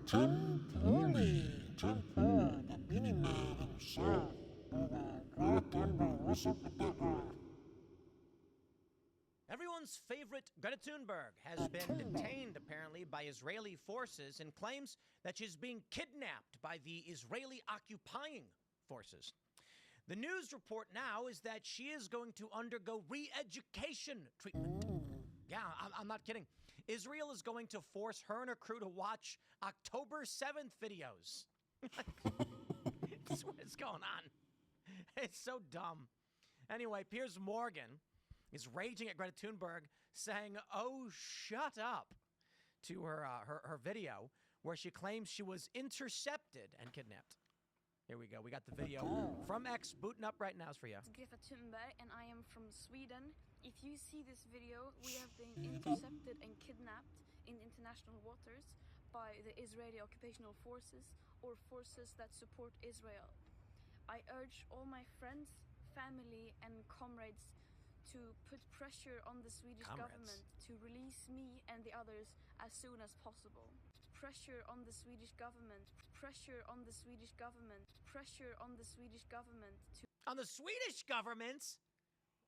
Tim Pooley, Tim Pool, the Beanie Man himself. Greta Thunberg, what's up with that girl? Everyone's favorite Greta Thunberg has been detained, apparently, by Israeli forces and claims that she's being kidnapped by the Israeli occupying forces. The news report now is that she is going to undergo re-education treatment. Yeah, I'm not kidding. Israel is going to force her and her crew to watch October 7th videos. That's what is going on. It's so dumb. Anyway, Piers Morgan is raging at Greta Thunberg, saying, "Oh, shut up," to her video where she claims she was intercepted and kidnapped. Here we go. We got the video from X booting up right now. It's for you. It's Greta Thunberg, and I am from Sweden. If you see this video, we have been intercepted and kidnapped in international waters by the Israeli occupational forces or forces that support Israel. I urge all my friends, family, and comrades to put pressure on the Swedish government to release me and the others as soon as possible. Pressure on the Swedish government. Pressure on the Swedish government. Pressure on the Swedish government to... On the Swedish government?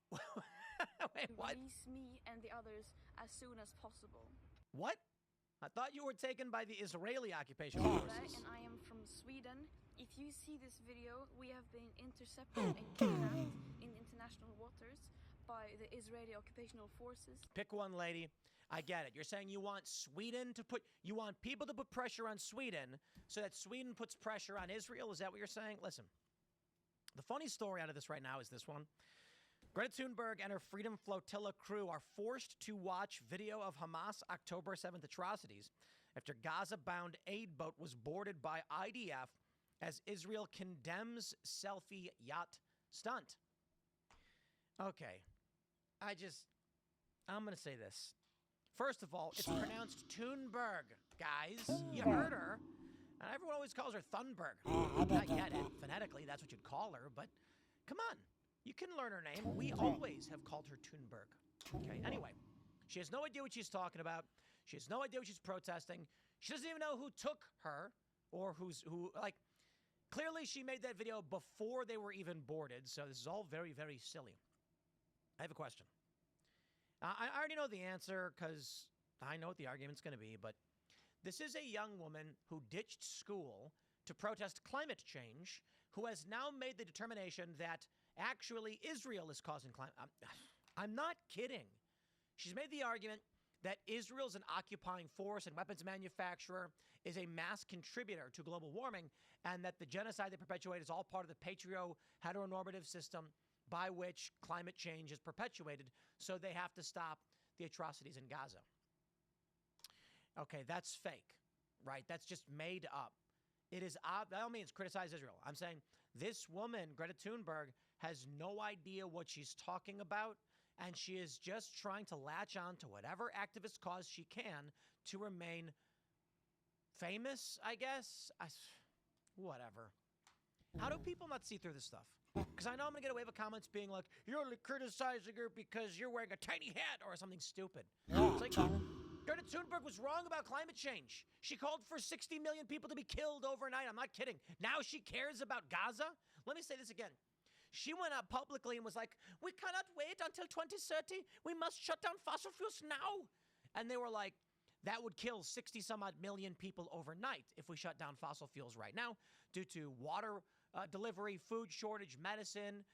Wait, what? Release me and the others as soon as possible. What? I thought you were taken by the Israeli occupation forces. And I am from Sweden. If you see this video, we have been intercepted and kidnapped in international waters by the Israeli occupational forces. Pick one, lady. I get it. You're saying you want you want people to put pressure on Sweden so that Sweden puts pressure on Israel? Is that what you're saying? Listen, the funny story out of this right now is this one. Greta Thunberg and her Freedom Flotilla crew are forced to watch video of Hamas October 7th atrocities after Gaza-bound aid boat was boarded by IDF as Israel condemns selfie yacht stunt. Okay. I'm going to say this. First of all, it's pronounced Thunberg, guys. You heard her. And everyone always calls her Thunberg. I get it. Phonetically, that's what you'd call her. But come on. You can learn her name. We always have called her Thunberg. Okay, anyway. She has no idea what she's talking about. She has no idea what she's protesting. She doesn't even know who took her or clearly she made that video before they were even boarded. So this is all very, very silly. I have a question. I already know the answer because I know what the argument's going to be, but this is a young woman who ditched school to protest climate change, who has now made the determination that actually Israel is causing climate. I'm not kidding. She's made the argument that Israel's an occupying force and weapons manufacturer, is a mass contributor to global warming, and that the genocide they perpetuate is all part of the patrio-heteronormative system by which climate change is perpetuated, so they have to stop the atrocities in Gaza. Okay, that's fake, right? That's just made up. It is, by all means, criticize Israel. I'm saying this woman, Greta Thunberg, has no idea what she's talking about, and she is just trying to latch on to whatever activist cause she can to remain famous, I guess. Whatever. How do people not see through this stuff? Because I know I'm going to get away with comments being like, you're only criticizing her because you're wearing a tiny hat or something stupid. It's like, Greta Thunberg was wrong about climate change. She called for 60 million people to be killed overnight. I'm not kidding. Now she cares about Gaza? Let me say this again. She went out publicly and was like, we cannot wait until 2030. We must shut down fossil fuels now. And they were like, that would kill 60 some odd million people overnight if we shut down fossil fuels right now due to water delivery, food shortage, medicine,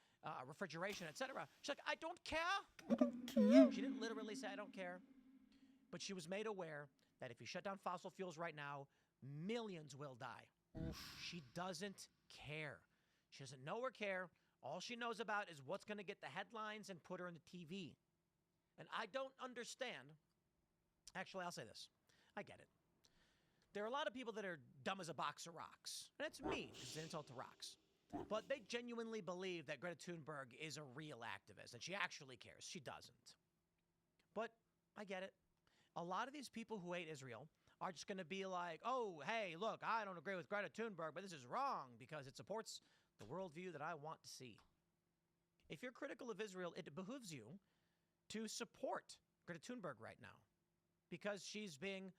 refrigeration, etc. She's like, I don't care. She didn't literally say, I don't care. But she was made aware that if you shut down fossil fuels right now, millions will die. She doesn't care. She doesn't know or care. All she knows about is what's going to get the headlines and put her on the TV. And I don't understand. Actually, I'll say this. I get it. There are a lot of people that are dumb as a box of rocks. And that's me, because it's an insult to rocks. But they genuinely believe that Greta Thunberg is a real activist, and she actually cares. She doesn't. But I get it. A lot of these people who hate Israel are just going to be like, oh, hey, look, I don't agree with Greta Thunberg, but this is wrong because it supports the worldview that I want to see. If you're critical of Israel, it behooves you to support Greta Thunberg right now because she's being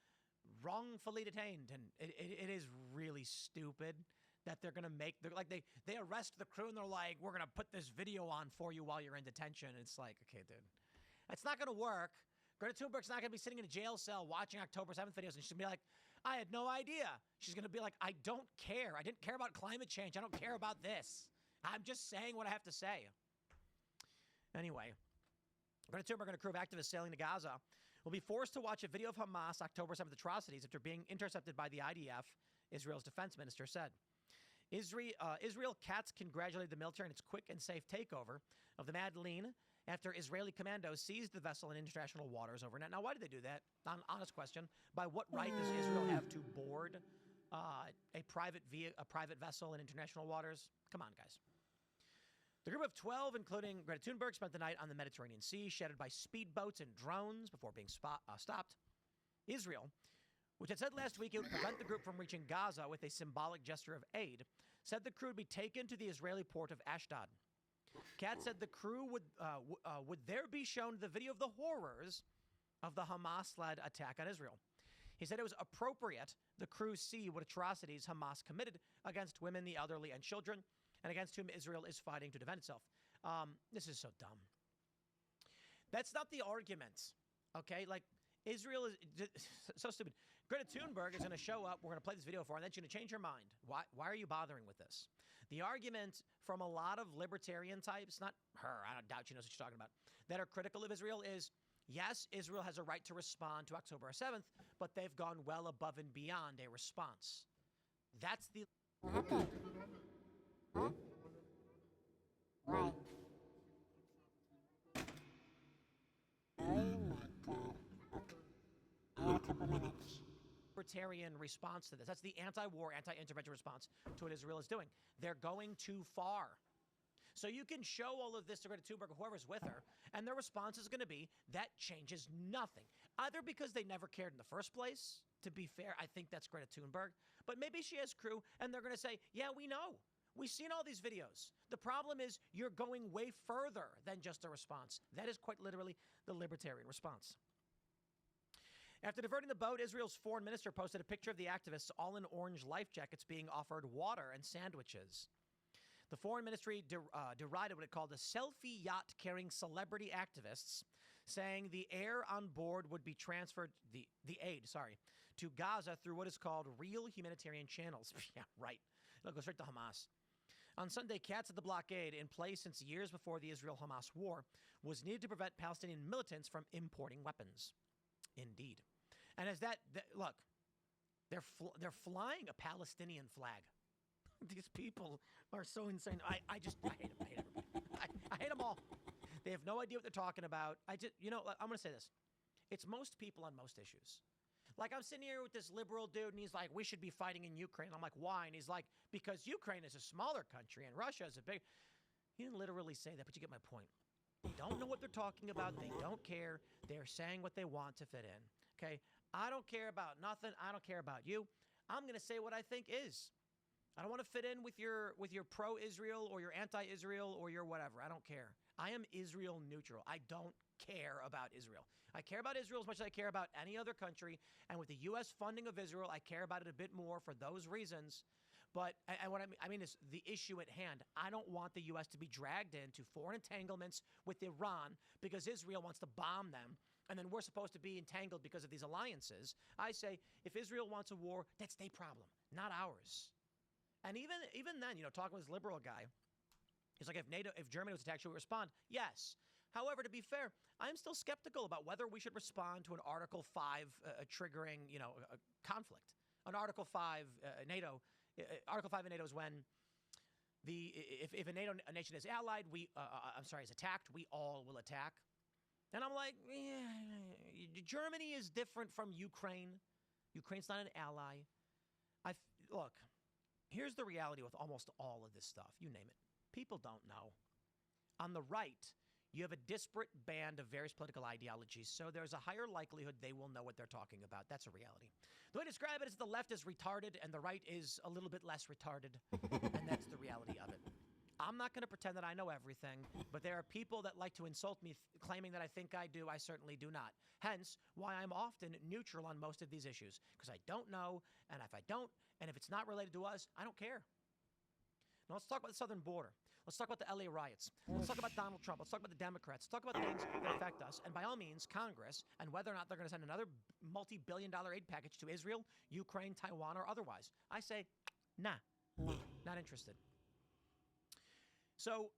wrongfully detained, and it is really stupid that they're gonna make they arrest the crew and they're like, we're gonna put this video on for you while you're in detention. It's like, okay, dude, it's not gonna work. Greta Thunberg's not gonna be sitting in a jail cell watching October 7th videos, and she's gonna be like, I had no idea. She's gonna be like, I don't care. I didn't care about climate change. I don't care about this. I'm just saying what I have to say. Anyway, Greta Thunberg and a crew of activists sailing to Gaza will be forced to watch a video of Hamas October 7th atrocities after being intercepted by the IDF, Israel's defense minister said. Israel Katz congratulated the military on its quick and safe takeover of the Madeleine after Israeli commandos seized the vessel in international waters overnight. Now, why did they do that? Honest question. By what right does Israel have to board a private vessel in international waters? Come on, guys. The group of 12, including Greta Thunberg, spent the night on the Mediterranean Sea, shadowed by speedboats and drones before being stopped. Israel, which had said last week it would prevent the group from reaching Gaza with a symbolic gesture of aid, said the crew would be taken to the Israeli port of Ashdod. Katz said the crew would there be shown the video of the horrors of the Hamas-led attack on Israel. He said it was appropriate the crew see what atrocities Hamas committed against women, the elderly, and children, and against whom Israel is fighting to defend itself. This is so dumb. That's not the argument, okay? Like, Israel is so stupid. Greta Thunberg is going to show up. We're going to play this video for her, and then she's going to change her mind. Why are you bothering with this? The argument from a lot of libertarian types, not her, I don't doubt she knows what she's talking about, that are critical of Israel is, yes, Israel has a right to respond to October 7th, but they've gone well above and beyond a response. That's the... Okay. Huh? Why? Oh my God. Okay. I have a couple minutes. Libertarian response to this. That's the anti-war, anti-intervention response to what Israel is doing. They're going too far. So you can show all of this to Greta Thunberg or whoever's with her, and their response is going to be, that changes nothing. Either because they never cared in the first place, to be fair, I think that's Greta Thunberg, but maybe she has crew, and they're going to say, yeah, we know. We've seen all these videos. The problem is you're going way further than just a response. That is quite literally the libertarian response. After diverting the boat, Israel's foreign minister posted a picture of the activists all in orange life jackets being offered water and sandwiches. The foreign ministry derided what it called a selfie yacht carrying celebrity activists, saying the air on board would be transferred, the aid, to Gaza through what is called real humanitarian channels. Yeah, right. It'll go straight to Hamas. On Sunday, Katz said the blockade, in place since years before the Israel-Hamas war, was needed to prevent Palestinian militants from importing weapons. Indeed. And as look, they're flying a Palestinian flag. These people are so insane. I hate them. I hate everybody. I hate them all. They have no idea what they're talking about. I'm going to say this. It's most people on most issues. Like, I'm sitting here with this liberal dude, and he's like, we should be fighting in Ukraine. I'm like, why? And he's like, because Ukraine is a smaller country, and Russia is a big... He didn't literally say that, but you get my point. They don't know what they're talking about. They don't care. They're saying what they want to fit in. Okay? I don't care about nothing. I don't care about you. I'm going to say what I think is. I don't want to fit in with your pro-Israel or your anti-Israel or your whatever. I don't care. I am Israel neutral. I don't care about Israel. I care about Israel as much as I care about any other country. And with the U.S. funding of Israel, I care about it a bit more for those reasons. But and what I mean is the issue at hand. I don't want the U.S. to be dragged into foreign entanglements with Iran because Israel wants to bomb them. And then we're supposed to be entangled because of these alliances. I say, if Israel wants a war, that's their problem, not ours. And even then, talking with this liberal guy, he's like, if Germany was attacked, should we respond? Yes. However, to be fair, I'm still skeptical about whether we should respond to an Article 5 triggering, a conflict. An Article 5 NATO. Article 5 in NATO is when if a NATO nation is allied, is attacked, we all will attack. And I'm like, Germany is different from Ukraine. Ukraine's not an ally. Look, here's the reality with almost all of this stuff. You name it. People don't know. On the right, you have a disparate band of various political ideologies, so there's a higher likelihood they will know what they're talking about. That's a reality. The way to describe it is the left is retarded and the right is a little bit less retarded, and that's the reality of it. I'm not going to pretend that I know everything, but there are people that like to insult me, claiming that I think I do. I certainly do not. Hence, why I'm often neutral on most of these issues, because I don't know, and if it's not related to us, I don't care. Now let's talk about the southern border. Let's talk about the LA riots. Let's talk about Donald Trump. Let's talk about the Democrats. Let's talk about things that affect us. And by all means, Congress, and whether or not they're going to send another multi-billion-dollar aid package to Israel, Ukraine, Taiwan, or otherwise. I say, nah, not interested. So,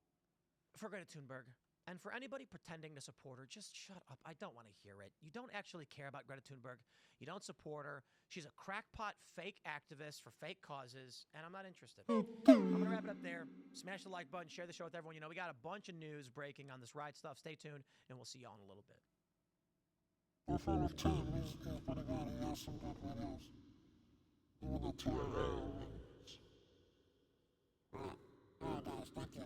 for Greta Thunberg, and for anybody pretending to support her, just shut up. I don't want to hear it. You don't actually care about Greta Thunberg. You don't support her. She's a crackpot fake activist for fake causes, and I'm not interested. I'm going to wrap it up there. Smash the like button. Share the show with everyone. You know, we got a bunch of news breaking on this riot stuff. Stay tuned, and we'll see you all in a little bit. The fall of time was pretty good. He has some good videos. Even the 2 hour ones. Alright, guys, thank you.